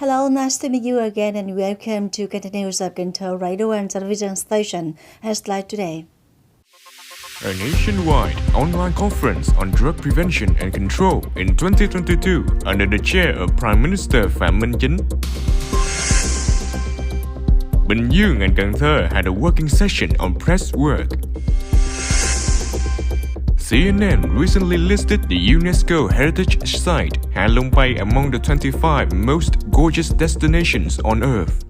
Hello, nice to meet you again and welcome to Continuous of Cần Thơ radio and television station as like today. A nationwide online conference on drug prevention and control in 2022 under the chair of Prime Minister Phạm Chính. Bình, Dương and Cần Thơ had a working session on press work. CNN recently listed the UNESCO heritage site Ha Long Bay among the 25 most gorgeous destinations on Earth.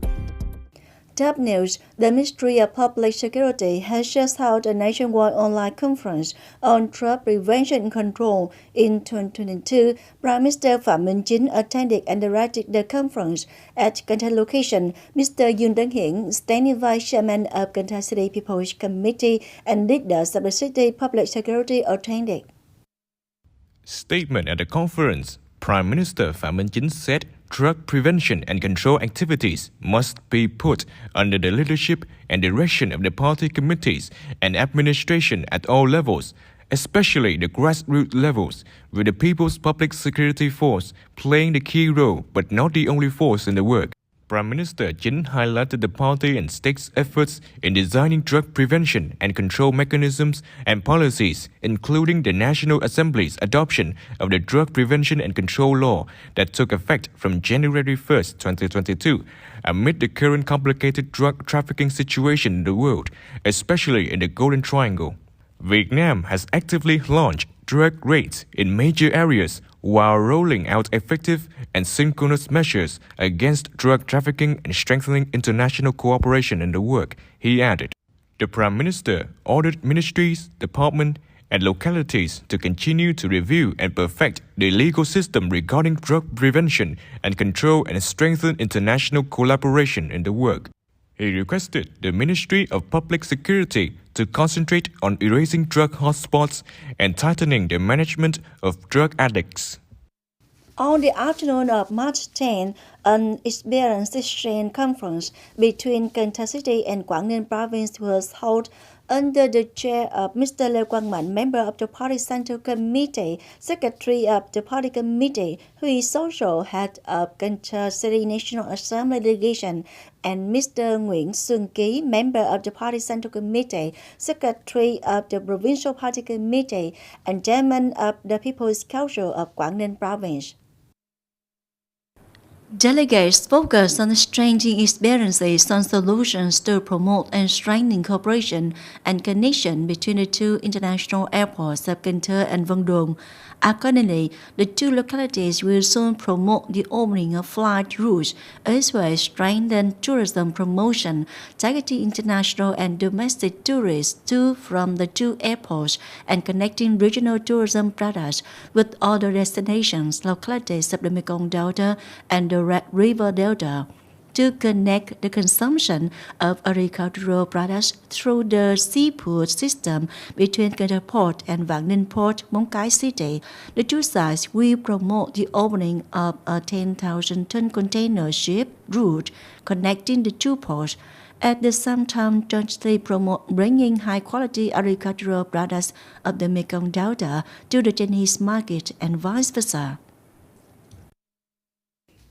Top news, the Ministry of Public Security has just held a nationwide online conference on drug prevention and control in 2022. Prime Minister Phạm Chính attended and directed the conference. At Cần Thơ location, Mr. Dương, Standing Vice Chairman of Cần Thơ City People's Committee and leaders of the city public security attended. Statement at the conference, Prime Minister Phạm Chính said drug prevention and control activities must be put under the leadership and direction of the party committees and administration at all levels, especially the grassroots levels, with the People's Public Security Force playing the key role but not the only force in the work. Prime Minister Chính highlighted the party and state's efforts in designing drug prevention and control mechanisms and policies, including the National Assembly's adoption of the Drug Prevention and Control Law that took effect from January 1st, 2022, amid the current complicated drug trafficking situation in the world, especially in the Golden Triangle. Vietnam has actively launched drug raids in major areas while rolling out effective and synchronous measures against drug trafficking and strengthening international cooperation in the work, he added. The Prime Minister ordered ministries, departments, and localities to continue to review and perfect the legal system regarding drug prevention and control and strengthen international collaboration in the work. He requested the Ministry of Public Security to concentrate on erasing drug hotspots and tightening the management of drug addicts. On the afternoon of March 10, an experience exchange conference between Cần Thơ City and Quảng Ninh Province was held under the chair of Mr. Lê Quang Mạnh, member of the Party Central Committee, Secretary of the Party Committee, who is also head of Cần Thơ City National Assembly Delegation, and Mr. Nguyễn Xuân Ký, member of the Party Central Committee, Secretary of the Provincial Party Committee, and Chairman of the People's Council of Quảng Ninh Province. Delegates focused on exchanging experiences on solutions to promote and strengthen cooperation and connection between the two international airports of Cần Thơ and Vân Đồn. Accordingly, the two localities will soon promote the opening of flight routes as well as strengthen tourism promotion, targeting international and domestic tourists to from the two airports and connecting regional tourism products with other destinations, localities of the Mekong Delta and the Red River Delta, to connect the consumption of agricultural products through the seafood system between Cần Thơ Port and Vạn Ninh Port, Móng Cái City. The two sides will promote the opening of a 10,000-ton container ship route connecting the two ports. At the same time, jointly promote bringing high-quality agricultural products of the Mekong Delta to the Chinese market and vice versa.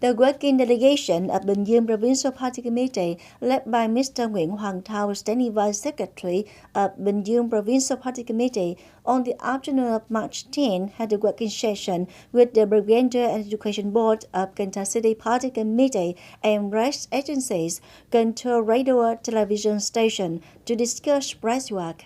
The working delegation of Bình Dương Provincial Party Committee, led by Mr. Nguyễn Hoàng Thao, Standing Vice Secretary of Bình Dương Provincial Party Committee, on the afternoon of March 10, had a working session with the Brigadier and Education Board of Cần Thơ City Party Committee and press agencies, Cần Thơ Radio Television Station, to discuss press work.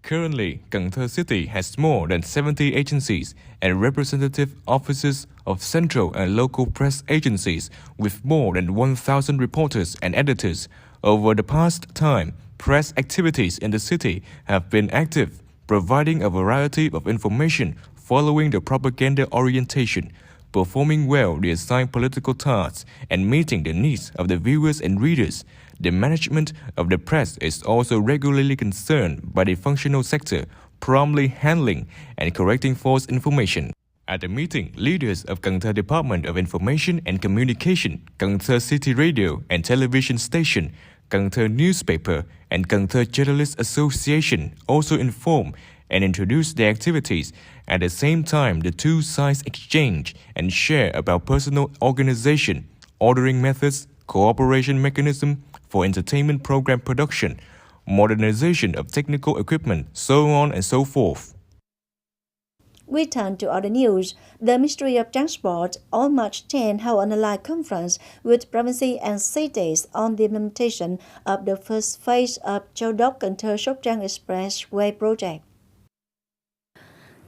Currently, Cần Thơ City has more than 70 agencies and representative offices of central and local press agencies with more than 1,000 reporters and editors. Over the past time, press activities in the city have been active, providing a variety of information following the propaganda orientation, performing well the assigned political tasks, and meeting the needs of the viewers and readers. The management of the press is also regularly concerned by the functional sector, promptly handling and correcting false information. At the meeting, leaders of Cần Thơ Department of Information and Communication, Cần Thơ City Radio and Television Station, Cần Thơ Newspaper, and Cần Thơ Journalists Association also informed and introduce their activities. At the same time, the two sides exchange and share about personal organization, ordering methods, cooperation mechanism for entertainment program production, modernization of technical equipment, so on and so forth. We turn to other news. The Ministry of Transport on March 10 held an online conference with provinces and cities on the implementation of the first phase of Châu Đốc Cần Thơ Sóc Trăng Expressway project.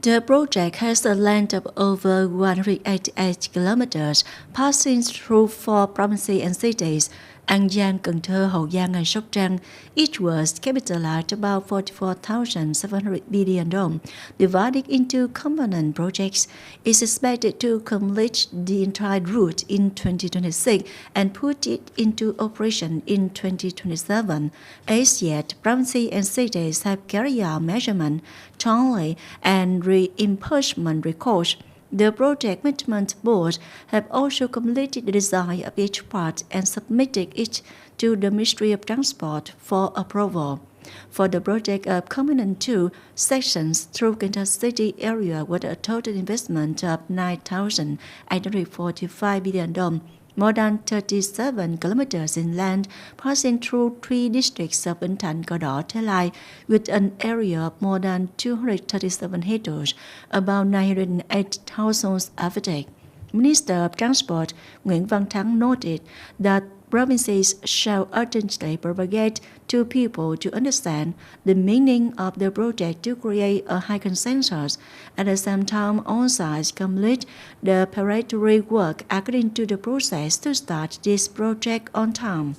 The project has a length of over 188 kilometers, passing through 4 provinces and cities: An Giang, Cần Thơ, Hậu Giang, and Sóc Trăng. Each was capitalized about 44,700 billion dong, divided into component projects. Is expected to complete the entire route in 2026 and put it into operation in 2027. As yet, provinces and cities have carried out measurement, tunneling, and reimbursement records. The Project Management Board have also completed the design of each part and submitted it to the Ministry of Transport for approval. For the project of Component 2 sections through Cần Thơ City area with a total investment of 9,845 billion dong, more than 37 kilometers inland, passing through 3 districts of Bình, Thành, Cờ Đỏ, Thế Lai, with an area of more than 237 hectares, about 908,000 habitats. Minister of Transport Nguyễn Văn Thắng noted that provinces shall urgently propagate to people to understand the meaning of the project to create a high consensus. At the same time, all sides complete the preparatory work according to the process to start this project on time.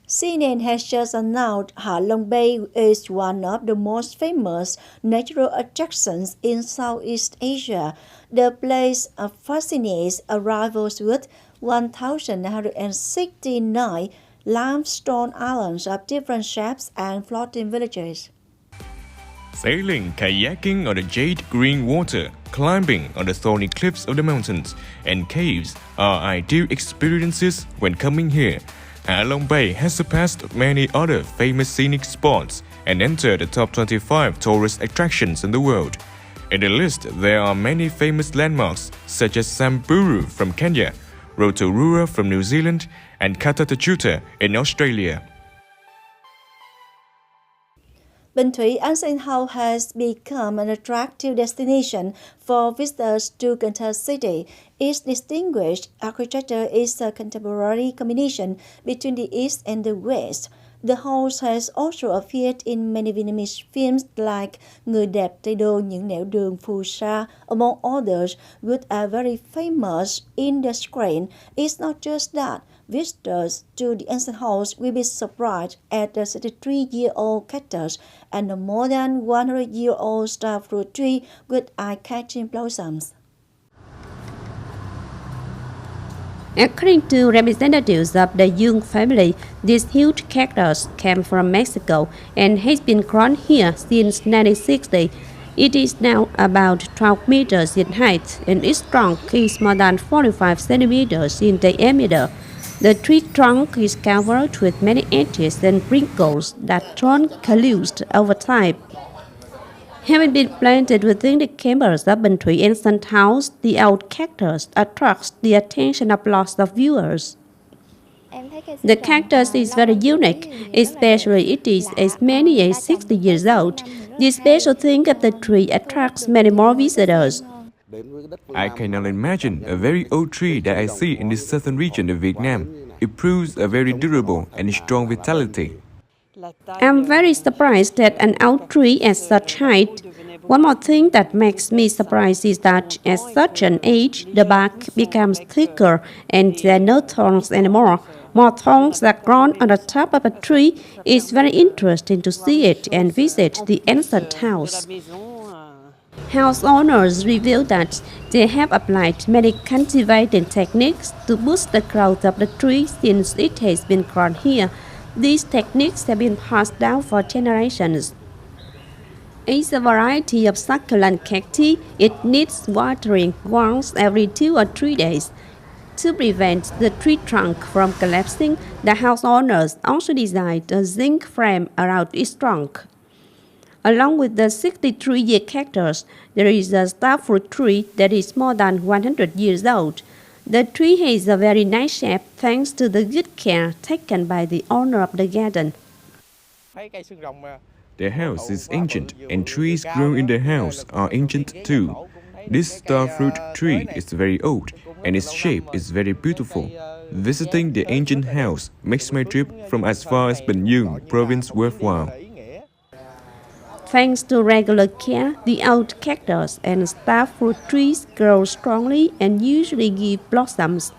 CNN has just announced Hạ Long Bay is one of the most famous natural attractions in Southeast Asia. The place fascinates arrivals with 1,969 limestone islands of different shapes and floating villages. Sailing, kayaking on the jade green water, climbing on the thorny cliffs of the mountains, and caves are ideal experiences when coming here. Hạ Long Bay has surpassed many other famous scenic spots and entered the top 25 tourist attractions in the world. In the list, there are many famous landmarks such as Samburu from Kenya, Rotorua from New Zealand, and Kata in Australia. Bình Thủy Ancient House has become an attractive destination for visitors to Cần Thơ City. Its distinguished architecture is a contemporary combination between the East and the West. The house has also appeared in many Vietnamese films like Người đẹp Tây Đô, Những đường Phù sa, among others, which are very famous in the screen. It's not just that. Visitors to the ancient house will be surprised at the 63-year-old cactus and the more than 100-year-old star fruit tree with eye-catching blossoms. According to representatives of the Dương family, this huge cactus came from Mexico and has been grown here since 1960. It is now about 12 meters in height and its trunk is more than 45 centimeters in diameter. The tree trunk is covered with many edges and wrinkles that turn calloused over time. Having been planted within the chambers of Bình Thủy Ancient House, the old cactus attracts the attention of lots of viewers. The cactus is very unique, especially it is as many as 60 years old. The special thing of the tree attracts many more visitors. I cannot imagine a very old tree that I see in the southern region of Vietnam. It proves a very durable and strong vitality. I'm very surprised at an old tree at such height. One more thing that makes me surprised is that at such an age, the bark becomes thicker and there are no thorns anymore. More thorns are grown on the top of a tree. It's very interesting to see it and visit the ancient house. House owners reveal that they have applied many cultivating techniques to boost the growth of the tree since it has been grown here. These techniques have been passed down for generations. It's a variety of succulent cacti. It needs watering once every 2 or 3 days. To prevent the tree trunk from collapsing, the house owners also designed a zinc frame around its trunk. Along with the 63-year cactus, there is a starfruit tree that is more than 100 years old. The tree has a very nice shape thanks to the good care taken by the owner of the garden. The house is ancient, and trees grown in the house are ancient too. This starfruit tree is very old, and its shape is very beautiful. Visiting the ancient house makes my trip from as far as Bình, province worthwhile. Thanks to regular care, the old cactus and starfruit trees grow strongly and usually give blossoms.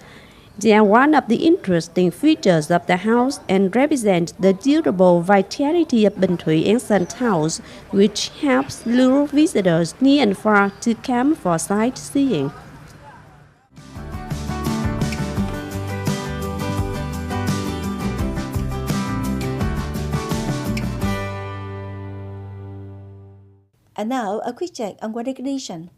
They are one of the interesting features of the house and represent the durable vitality of Bình ancient house, which helps lure visitors near and far to come for sightseeing. And now, a quick check on weather condition.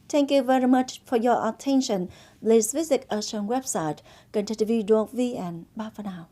Thank you very much for your attention. Please visit our website, kênh TV.vn. Bye for now.